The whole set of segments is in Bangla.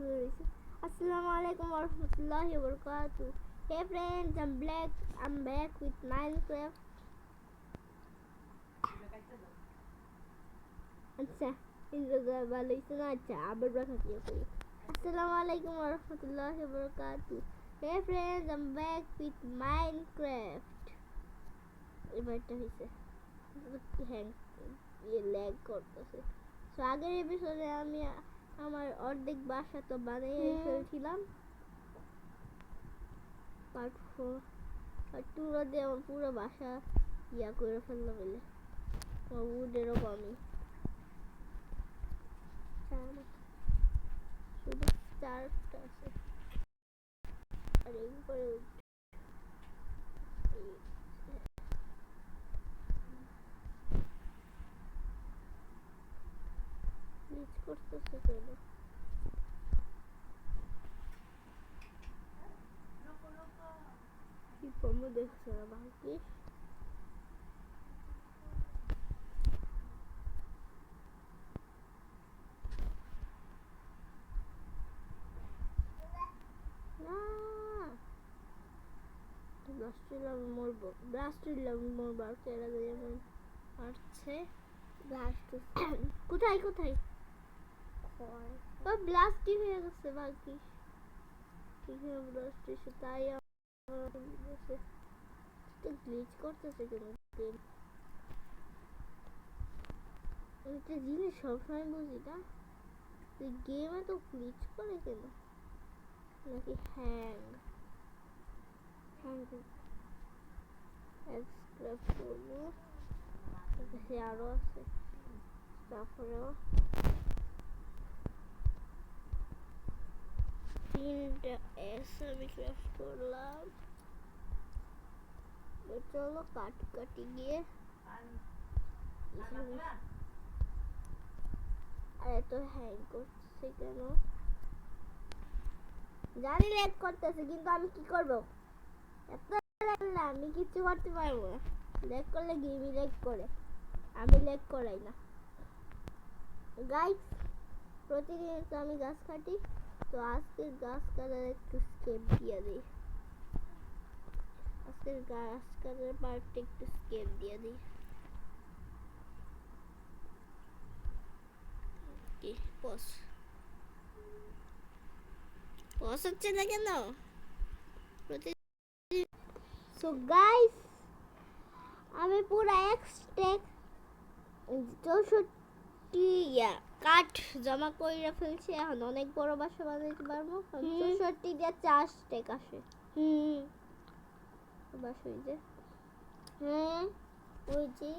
Assalamualaikum warahmatullahi wabarakatuh. Hey friends, I'm back with Minecraft. আচ্ছা ভালো হয়েছে না? আচ্ছা আবার ব্রাকেট করি। Assalamualaikum warahmatullahi wabarakatuh. Hey friends, I'm back with Minecraft. এবারটা হয়েছে হ্যাঁ ল্যাগ করতেছে। তো আগের এপিসোডে আমি আমার অর্ধেক বাসা তো বানিয়ে ফেলছিলাম। পার্ট 4 আর 2 রোদে আমার পুরো বাসা ইয়া করে ফেললাম বলে আমার উডেরও কমই শুধু 4টা আছে। আর এই করে নিচ করতেছে কেন? কি কমে দেখছে না বাকি কোথায় কোথায় ব্লাস্টি হয়ে গেছে বাকি তাই গ্লিচ করতেছে কেন গেম? একটা জিনিস সবসময় বুঝি না, গেমে তো গ্লিচ করে কেন? নাকি হ্যাং এক্সক্রাফট করবো আরো আছে তারপরেও 3টা এস আমি ক্রাফট করলাম। চলো কাটি গিয়ে আরে তো হ্যাং করছে কেন জানি, ল্যাগ করতেছে কিন্তু আমি কি করবো? এত আমি কিছু করতে পারবো না। ল্যাগ করলে গেমই ল্যাগ করে, আমি ল্যাগ করাই না। গাইস প্রতিদিন তো আমি গাছ কাটি, তো আজকে গাছ কাটার একটু স্কেপ দিয়ে দিই। আজকের গাছ কাটার পার্টটা একটু স্কেপ দিয়ে দিই। কি পজ হচ্ছে না কেন? সো গাইস আমি পুরো এক স্টেক 64 কাঠ জমা করে ফেলছি। এখন অনেক বড় বাসা বানাইতে পারবো। 64 দিয়ে 4 স্টেক আসে। বাসা ওই যে ওই যে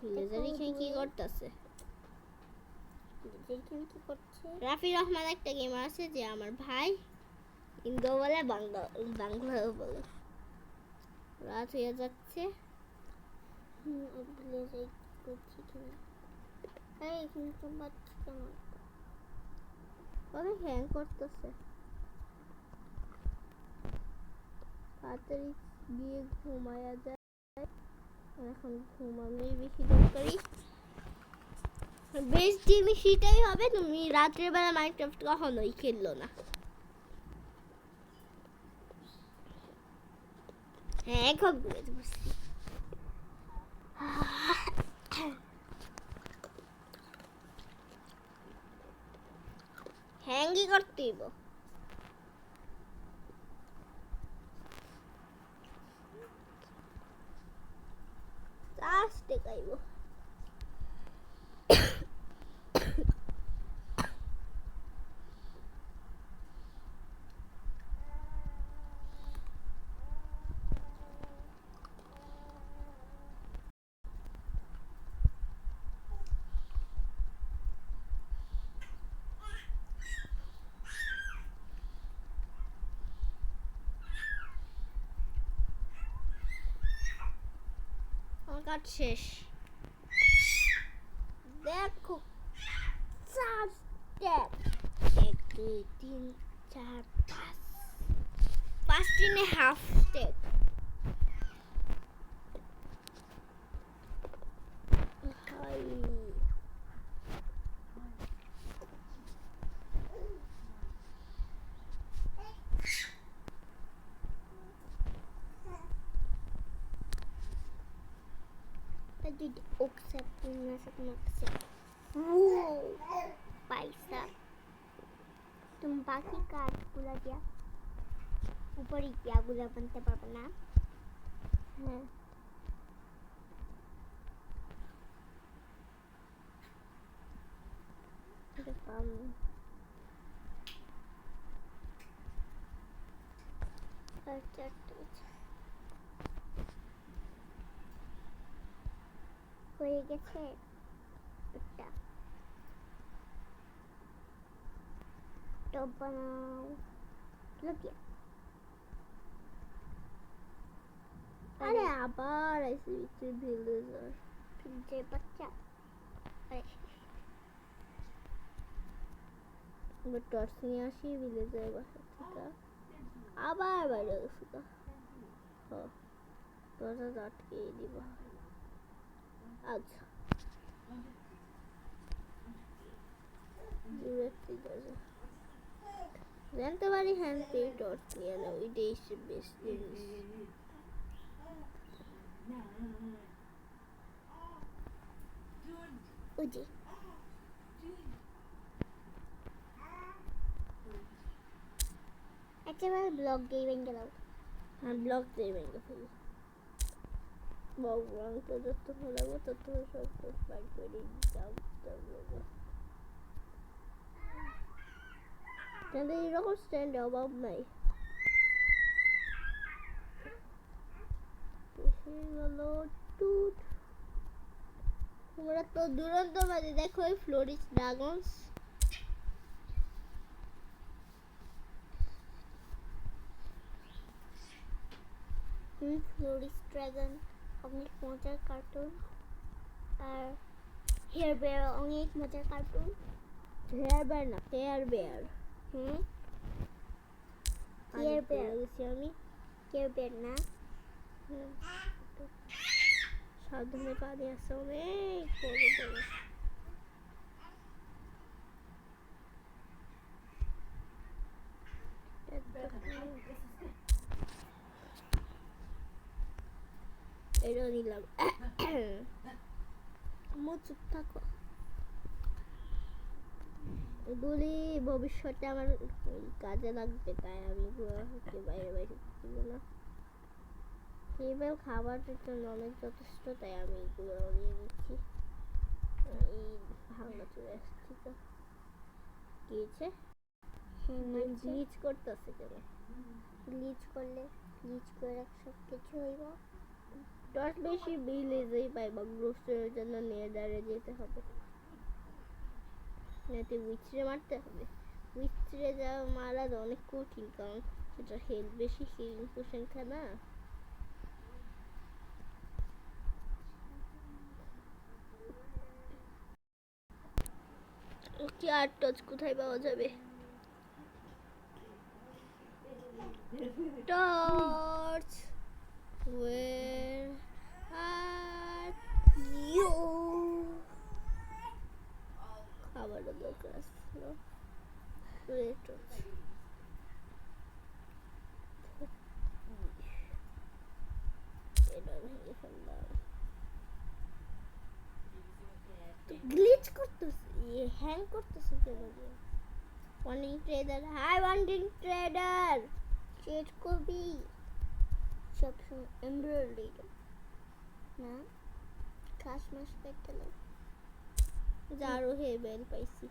ভিলেজার এখানে কি করতেছে? রাফি রহমান একটা গেমার আছে যে আমার ভাই, ইন্দো বলে বাংলা বলে। রাত হয়ে যাচ্ছে। অনেক হ্যাং করতেছে। তাড়াতাড়ি গিয়ে ঘুমায়া যায়, এখন ঘুমানোই বেশি দরকারি। বেশ জিনিস সেটাই হবে, তুমি রাত্রের বেলা মাইনক্রাফট কখনোই খেললো না। হ্যাঁ এখন বুঝছি। হ্যাঙ্গি করতে দিব। আস্তে গাইব। কাট শেষ। দেখো 4 স্টেপ 1 2 3 4 5 5.5 স্টেপ। did accept पैसा तुम बाकी कार्डগুলো দিয়া উপরে ইয়াগুলো বানতে পারবে না হ্যাঁ হয়ে গেছে একটা টপ বানাও লুকিয়ে আরে আবার এসে ভিলেজার যে বাচ্চা টর্চ নিয়ে আসি ভিলেজার বাসা থেকে আবার বাইরে গেছি দরজা আটকে দিব আচ্ছা জানতে পারি হ্যান্ড পে টর্চ নিয়ে না ওইটাই বেস্ট জিনিস ওই যে একেবারে ব্লক দিয়ে ভেঙে দাও হ্যাঁ ব্লক দিয়ে ভেঙে ফেলি ভগবান তো যত ফলাবো তত সব বাইর করে যাও তাহলে এরকম স্ট্যান্ড অভাব নাই তোমরা তো দুরন্ত বাজে দেখো এই ফ্লোরিস ড্রাগনস ফ্লোরিস ড্রাগন অনেক মজার কার্টুন আর হেয়ার বেয়ার অনেক মজার কার্টুন হেয়ার বেয়ার না কেয়ার বেয়ার কেয়ার বেয়ার গেছি আমি কেয়ার বেয়ার না সাবধানে পানি আছে অনেক বড় বড় এটা নিলাম চুপ থাকো এগুলি ভবিষ্যতে আমার কাজে লাগবে তাই আমি বাইরে বাইরে ছিল না এইভাবে খাবারের জন্য অনেক যথেষ্ট তাই আমি এগুলো নিয়ে নিচ্ছি এই ভাঙা চলে আসছি তো গিয়েছে গ্লিচ করতেছে কেন গ্লিচ করলে গ্লিচ করে সব কিছু হইব টর্চ বেশি ভিলেজেই পাইবা গ্রোসের জন্য নেদারে যেতে হবে নাতে উইচরে মারতে হবে উইচরে যা মারা অনেক কঠিন কারণ সেটা হেলথ বেশি হিলিং পোশন খানা ওকে আর টর্চ কোথায় পাওয়া যাবে টর্চ where are you খাবার দরকার ছিল টর্চ এটা ভেঙে ফেললাম গ্লিচ করতেছে হ্যাং করতেছে কেন warning trader high warning trader check করবি সবসময় এমব্রয়ডারি না ঘাস মাস পেতে যারও হে বেল পাইছি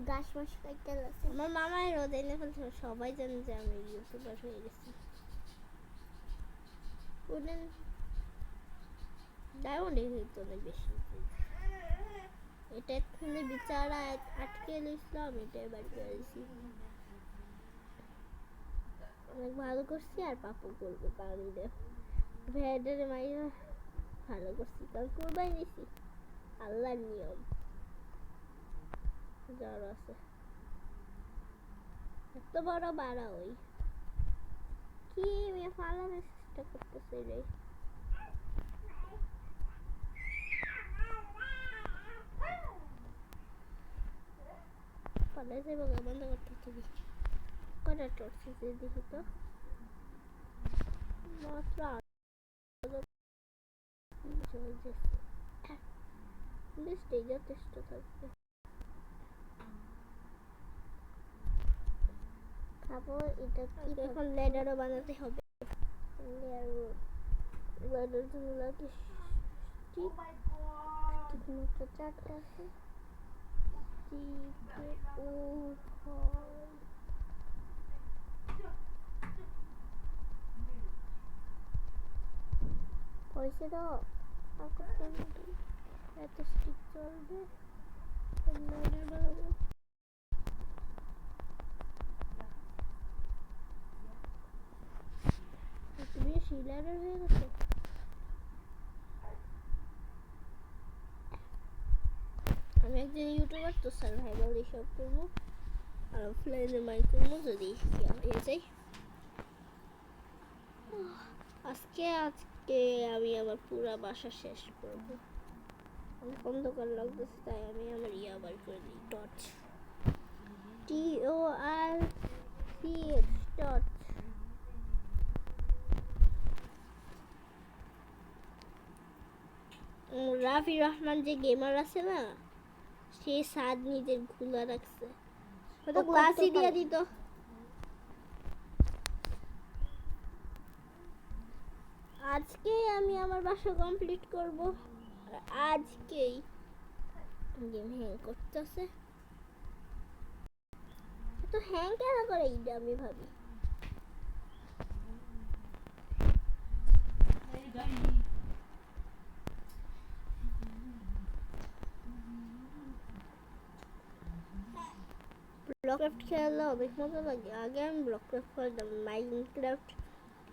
ঘাস মাস পেতে আমার মামা রোদ এনে ফেলছে সবাই জানে যে আমি ইউটিউবার হয়ে গেছি ওদের ডায়মন্ড হইতো অনেক বেশি এটা এক্ষুনি বিচারা আটকে ইসলাম এটা বাড়ি করেছি অনেক ভালো করছি আর পাপও করবো কারণ ভেড়ারে মাইয়া ভালো করছি কারণ কোরবানি দিছি আল্লাহর নিয়ম যার আছে এত বড় বাড়া ওই কি মেয়ে ফালানোর চেষ্টা করতেছে রে পালাই যাবো বন্ধ করতে তুমি কটা টর্চ দেখি তো মাত্র বেশটাই যথেষ্ট থাকবে। তারপর এটা কি এখন লেডারও বানাতে হবে। লেডার জন্য লাগে ঠিক মতো চারটা আছে। হয়েছে তো আর কত এত স্টিক চলবে। লেডার বানাবো। বেশি লেডার হয়ে গেছে। আমি একজন ইউটিউবার, তো সার্ভাইভাল এইসব করবো আর অফলাইনে মাই করবো যদি হয়ে যায়। আজকে আমি আমার পুরা বাসা শেষ করবো। অনেক অন্ধকার লাগতেছে, তাই আমি আমার আবার করে দিই torch. TORCH torch. Rafi Rahman যে গেমার আছে না, সে সাদ নিজের খোলা রাখছে, হয়তো ক্লাসই দিয়ে দিত। আজকেই আমি আমার বাসা কমপ্লিট করব। আজকেই গেম হ্যাং করতেছে, তো হ্যাং কেন করে এইটা আমি ভাবি। ব্লকক্রাফট খেলা অনেক মজা লাগে। আগে আমি ব্লকক্রাফট খেলতাম, মাইনক্রাফট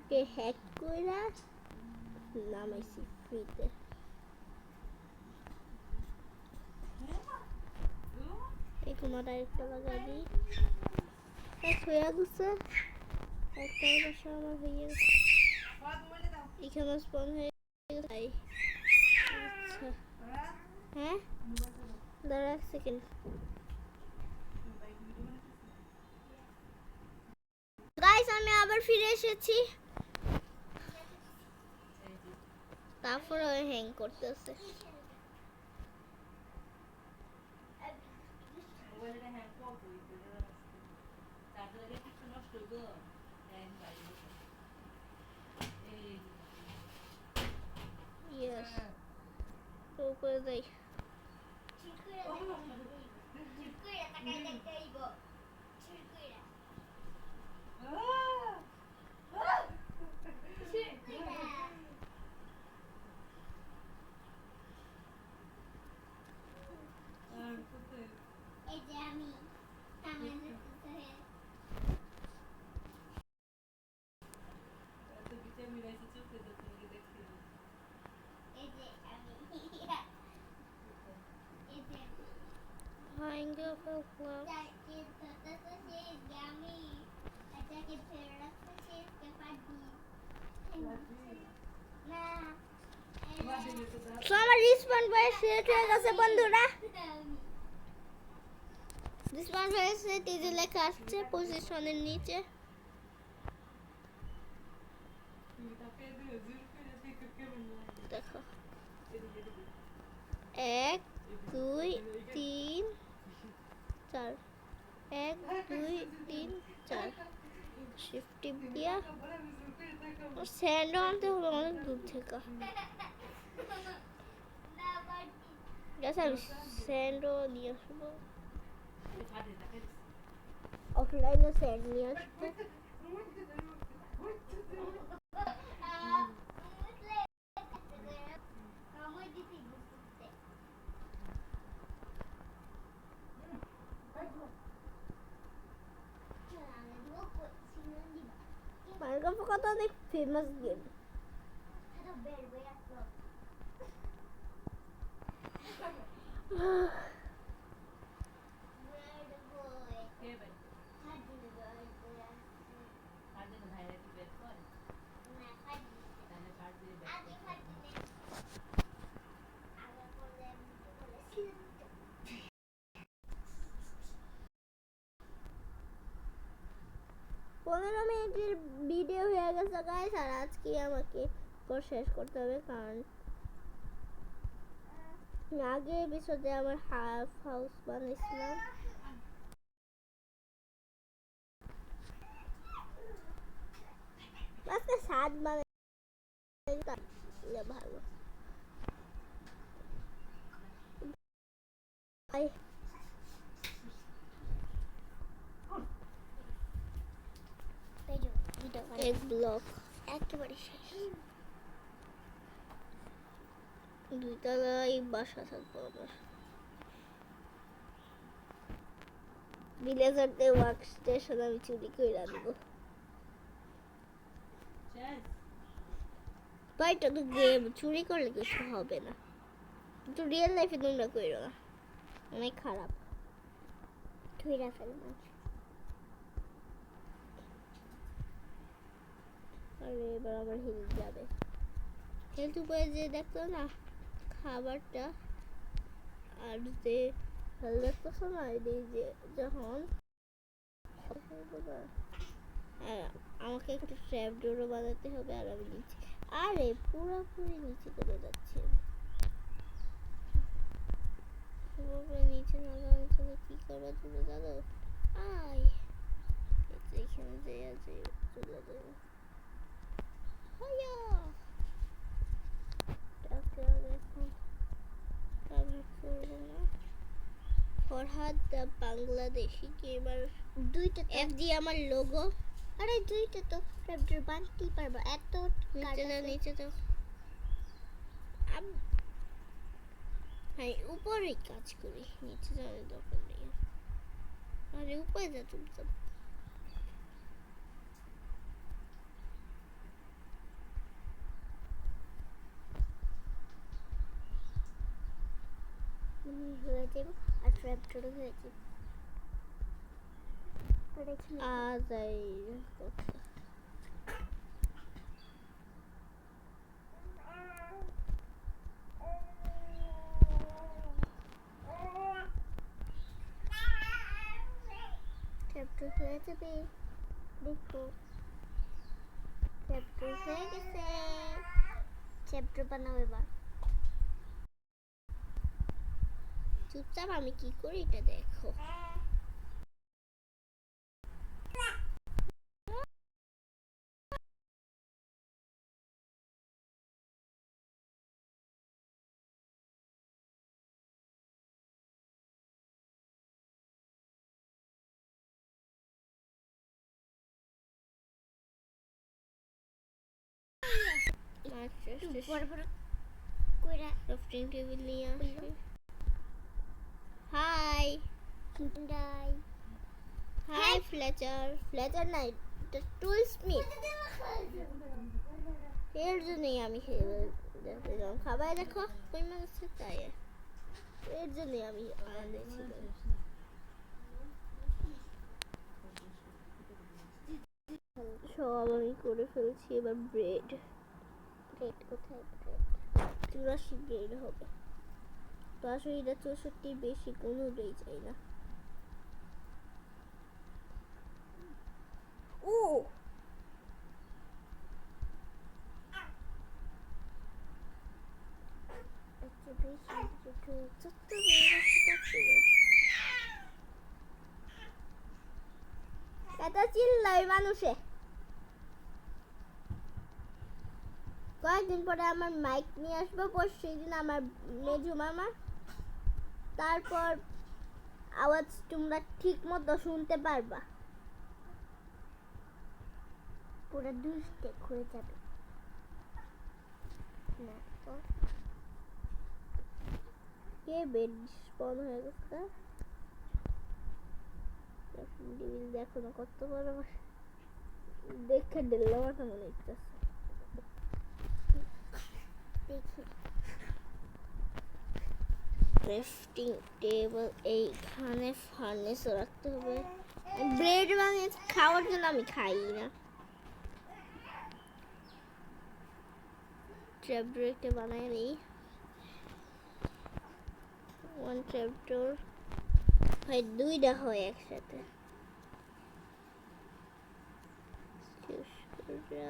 কে হ্যাক কইরা নামাইছি ফ্রিতে। এই কোমাটা একটা লাগাই দিই। এক হয়ে গেছে, একটা বাসা আমার হয়ে গেছে। এখানে স্পন হয়ে গেছে। আচ্ছা হ্যাঁ, দাঁড়া এক সেকেন্ড। গাইস আমি আবার ফিরে এসেছি। তারপরে ওই হ্যাং করতেছে। ইয়েস, তো করে যাই। আমার রিসপন্ড বয়স সেট হয়ে গেছে বন্ধুরা। রিসপন্ড বয়স সেট এই যে লেখা আসছে পজিশনের নিচে। দেখো 1 2 3 4, 1 2 3 4 শিফট দিয়া স্যান্ড আনতে হলো অনেক দূর থেকে। গেছে আমি স্যান্ডও নিয়ে আসবো, অফলাইনে স্যান্ড নিয়ে আসবো। মাইনক্রাফট কত অনেক ফেমাস গেম। পনেরো মিনিটের ভিডিও হয়ে গেছে গাইস, আর আজকে আমাকে শেষ করতে হবে কারণ আগের এপিসোডে আমার হাফ হাউস বানাইছিলাম। আজকে সাত বানাইলে ভালো। এক ব্লক একেবারে শেষ। দুইতলায় বাসা থাকবো আমার। ভিলেজারদের ওয়ার্ক স্টেশন আমি চুরি করে আনবো। ভাই এটা তো গেম, চুরি করলে কিছু হবে না, কিন্তু রিয়েল লাইফে তোমরা করো না, অনেক খারাপ। ধুইরা ফেলবো। আরে এবার আমার হেলথ যাবে। হেলথ উপরে যে দেখতো না খাবারটা, আর যে হেলথ দেখতেছো না, এই যে যখন আমাকে একটা ট্র্যাপ ডোরও বানাতে হবে। আর আমি নিচে, আরে পুরোপুরি নিচে চলে যাচ্ছে। পুরোপুরি নিচে না যাওয়ার জন্য কি করবো তুমি জানো? আয় এখানে যে আছে চলে যাবো। হাইয়া তাকে আর এখন কাভার করবো না। ফরহাদ দ্য বাংলাদেশি গেমার, দুইটা এফজি আমার লোগো। আরে দুইটা তো ট্র্যাপডোর বানতেই পারবো। এত নিচে দাও। হ্যাঁ উপরেই কাজ করি, নিচে যাওয়ার দরকার নেই। আরে উপরে যা চুপচাপ। হয়ে যাবে আর ট্র্যাপডোর হয়ে যাবে। আজ এই ট্র্যাপডোর হয়ে যাবে। দেখো ট্র্যাপডোর হয়ে গেছে। ট্র্যাপডোর বানাও এবার। চুপচাপ আমি কি করি এটা দেখো। বড় বড় কইরা ক্রাফটিং টেবিল নিয়ে আসি। High die. হাই ফ্লেচার নাই, এটা টুল স্মিথ। এর জন্যই আমি দেখলাম খাবার দেখো কই মাছ তাই, এর জন্যই আমি আনেছিলাম। সব আমি করে ফেলছি। এবার ব্রেড কোথায় ব্রেড? 84 ব্রেড হবে। তো আসলে এটা 64 বেশি কোনোটাই চাই না। ও আচ্ছা বেশি ছোট্ট বেশি করছিল। এটা চিল্লাই মানুষে। কয়েকদিন পরে আমার মাইক নিয়ে আসবো, পরশু দিন আমার মেজু মামা। তারপর আওয়াজ তোমরা ঠিক মতো শুনতে পারবা। পুরো দুষ্টেক হয়ে যাবে না তো। কে বেড স্পন হয়ে গেছে? দেখো না কত বড়, দেখে দিলে মাথা মনে হইতেছে। দেখি ক্রাফটিং টেবিল এইখানে ফার্নেস রাখতে হবে। ব্রেড বানিয়ে খাওয়ার জন্য আমি খাই না। ট্র্যাপডোর একটা বানায় নিই। ওয়ান ট্র্যাপডোর হয় দুইটা হয় একসাথে।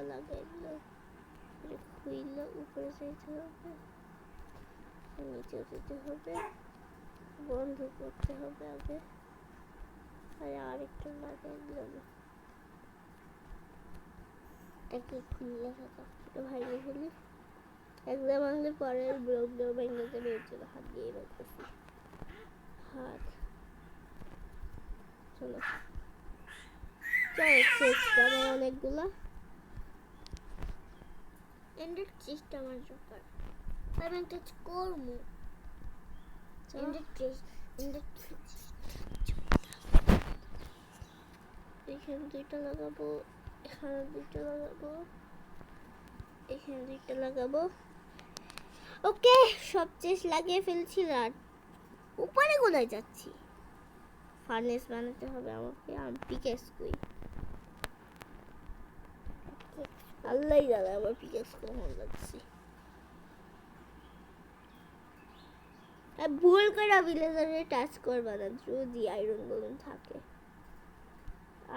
লাগাইলো খুইলে উপরে যাইতে হবে। নিচে যেতে হবে, বন্ধ করতে হবে আগে, আর আরেকটা লাগাই দিলাম। এটাকে খুললে হতো। এটা ভাঙে ফেলি, একদম ভাঙলে পরের ব্লকটাও ভেঙে যাবে, এর জন্য হাত দিয়ে রাখতেছি। হাত চলো চেষ্টা আমার অনেকগুলো এন্ডের চেষ্টা আমার দরকার, আমি একটা করবো। এখানে দুইটা লাগাবো, এখানে দুইটা লাগাবো, এখানে দুইটা লাগাবো। ওকে, সব চেস লাগিয়ে ফেলছি। আর উপরে কোথায় যাচ্ছি? ফার্নেস বানাতে হবে আমাকে। আমি পিকেক্স কই? আল্লাহ জানে আমার পিকেক্স কখন লাগছে। ভুল করে ভিলেজারে টাচ করবা না যদি আয়রন গোলেম থাকে।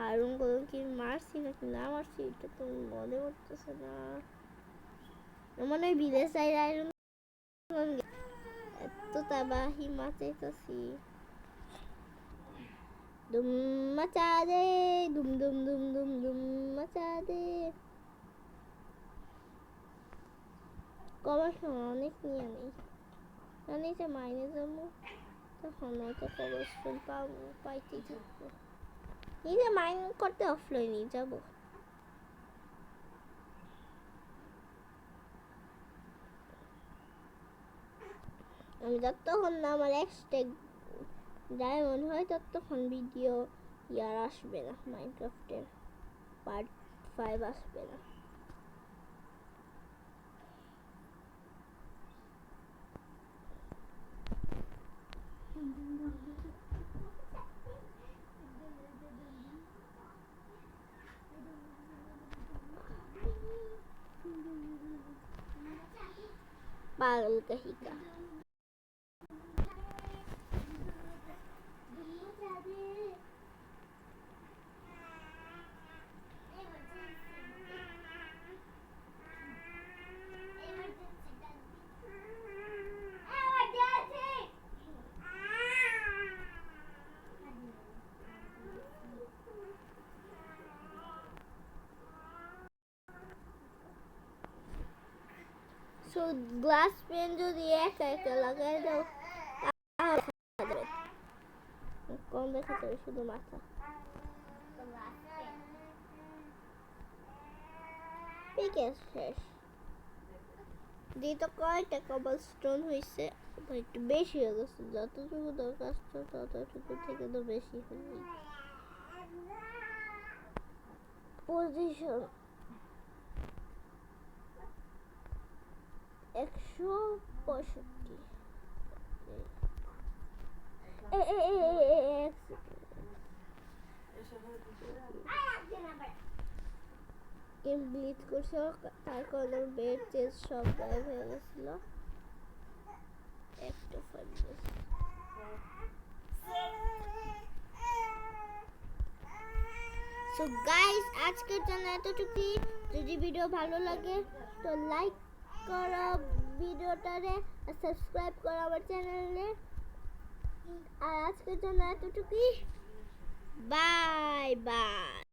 আয়রন গোলেম কি মারছি নাকি না মারছি এটা তো মনে করতেছে না। মনে হয় ভিলেজার আয়রন এত তাবাহি মাচাইতেছি। দুম মাচা দে, দুম দুম দুম দুম দুম মাচা দে। কবার সময় অনেক নিয়ে নেই, আমি যে মাইনে যাবো তখন হয়তো কবরস্টোন পাবো, পাইতেই থাকবো। নিজে মাইন করতে অফলাইনেই যাবো। আমি যতক্ষণ না আমার এক্সট্রা ডায়মন্ড হয় ততক্ষণ ভিডিও ইয়ার আসবে না, মাইনক্রাফটের পার্ট 5 আসবে না। पागल कहीं का। So glass pen যদি একা একা লাগাই দাও তাহলে কম দেখা যাবে শুধু মাথা। পিকেস শেষ। যেহেতু কয়টা কবলস্টোন হয়েছে একটু বেশি হয়ে গেছে, যতটুকু দরকার ততটুকু থেকে তো বেশি হয়ে পজিশন 165। গেম ব্লিচ করছে, তার কারণে বেড চেস সব গায়েব হয়ে গেছিল। একটা ফাইনাল সো গাইস আজকের জন্য এতটুকুই। যদি ভিডিও ভালো লাগে তো লাইক করো ভিডিওটারে, আর সাবস্ক্রাইব করো আমার চ্যানেলে। আর আজকের জন্য এতটুকুই, বাই বাই।